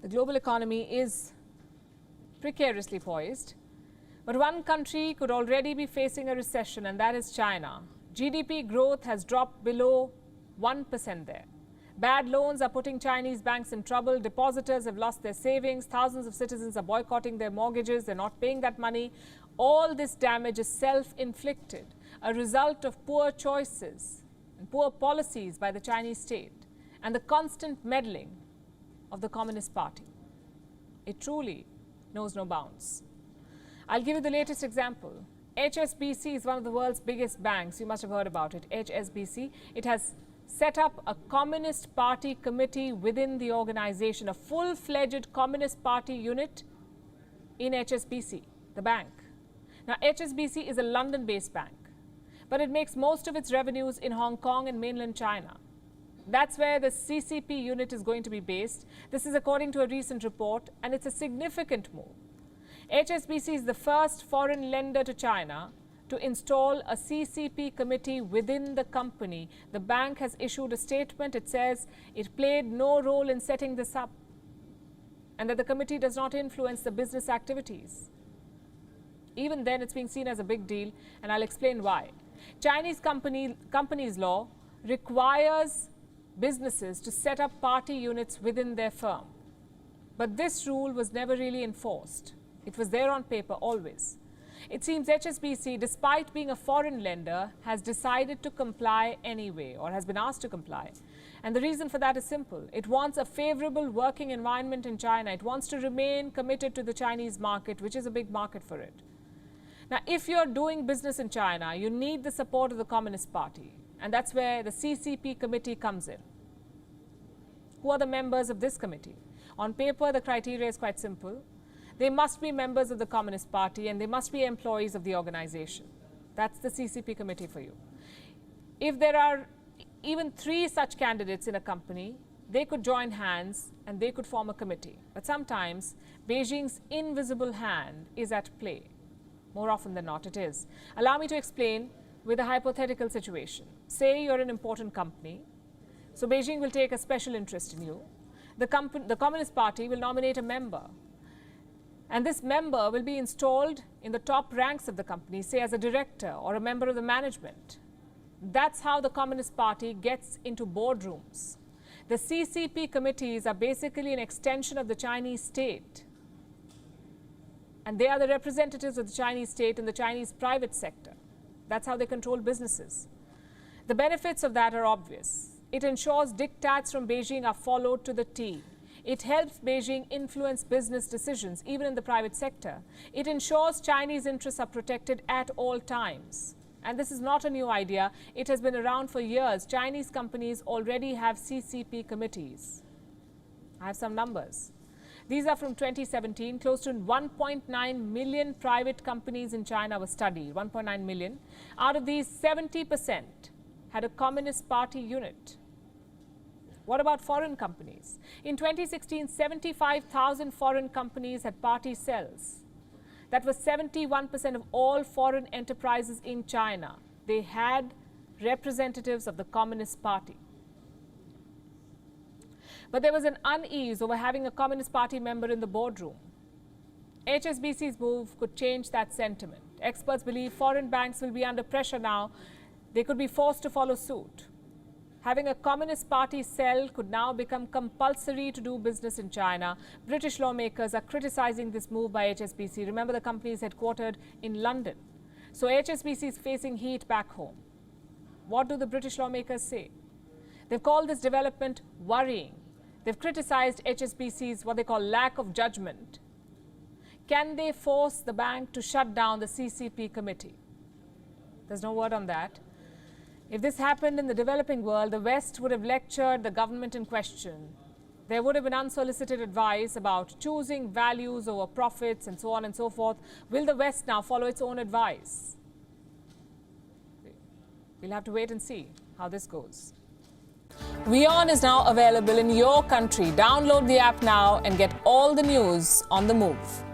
The global economy is precariously poised, but one country could already be facing a recession, and that is China. GDP growth has dropped below 1% there. Bad loans are putting Chinese banks in trouble. Depositors have lost their savings. Thousands of citizens are boycotting their mortgages. They're not paying that money. All this damage is self-inflicted, a result of poor choices and poor policies by the Chinese state and the constant meddling of the Communist Party. It truly knows no bounds. I'll give you the latest example. HSBC is one of the world's biggest banks. You must have heard about it, HSBC. It has set up a Communist Party committee within the organization, a full-fledged Communist Party unit in HSBC, the bank. Now, HSBC is a London-based bank, but it makes most of its revenues in Hong Kong and mainland China. That's where the CCP unit is going to be based. This is according to a recent report, and it's a significant move. HSBC is the first foreign lender to China to install a CCP committee within the company. The bank has issued a statement. It says it played no role in setting this up and that the committee does not influence the business activities. Even then, it's being seen as a big deal, and I'll explain why. Chinese companies law requires businesses to set up party units within their firm. But this rule was never really enforced. It was there on paper always. It seems HSBC, despite being a foreign lender, has decided to comply anyway, or has been asked to comply. And the reason for that is simple. It wants a favorable working environment in China. It wants to remain committed to the Chinese market, which is a big market for it. Now, if you're doing business in China, you need the support of the Communist Party. And that's where the CCP committee comes in. Who are the members of this committee? On paper, the criteria is quite simple. They must be members of the Communist Party and they must be employees of the organization. That's the CCP committee for you. If there are even 3 such candidates in a company, they could join hands and they could form a committee. But sometimes Beijing's invisible hand is at play. More often than not, it is. Allow me to explain with a hypothetical situation. Say you're an important company. So Beijing will take a special interest in you. The Communist Party will nominate a member. And this member will be installed in the top ranks of the company, say as a director or a member of the management. That's how the Communist Party gets into boardrooms. The CCP committees are basically an extension of the Chinese state. And they are the representatives of the Chinese state in the Chinese private sector. That's how they control businesses. The benefits of that are obvious. It ensures diktats from Beijing are followed to the T. It helps Beijing influence business decisions, even in the private sector. It ensures Chinese interests are protected at all times. And this is not a new idea. It has been around for years. Chinese companies already have CCP committees. I have some numbers. These are from 2017. Close to 1.9 million private companies in China were studied, 1.9 million. Out of these, 70% had a Communist Party unit. What about foreign companies? In 2016, 75,000 foreign companies had party cells. That was 71% of all foreign enterprises in China. They had representatives of the Communist Party. But there was an unease over having a Communist Party member in the boardroom. HSBC's move could change that sentiment. Experts believe foreign banks will be under pressure now. They could be forced to follow suit. Having a Communist Party cell could now become compulsory to do business in China. British lawmakers are criticizing this move by HSBC. Remember, the company is headquartered in London. So HSBC is facing heat back home. What do the British lawmakers say? They've called this development worrying. They've criticized HSBC's what they call lack of judgment. Can they force the bank to shut down the CCP committee? There's no word on that. If this happened in the developing world, the West would have lectured the government in question. There would have been unsolicited advice about choosing values over profits and so on and so forth. Will the West now follow its own advice? We'll have to wait and see how this goes. WION is now available in your country. Download the app now and get all the news on the move.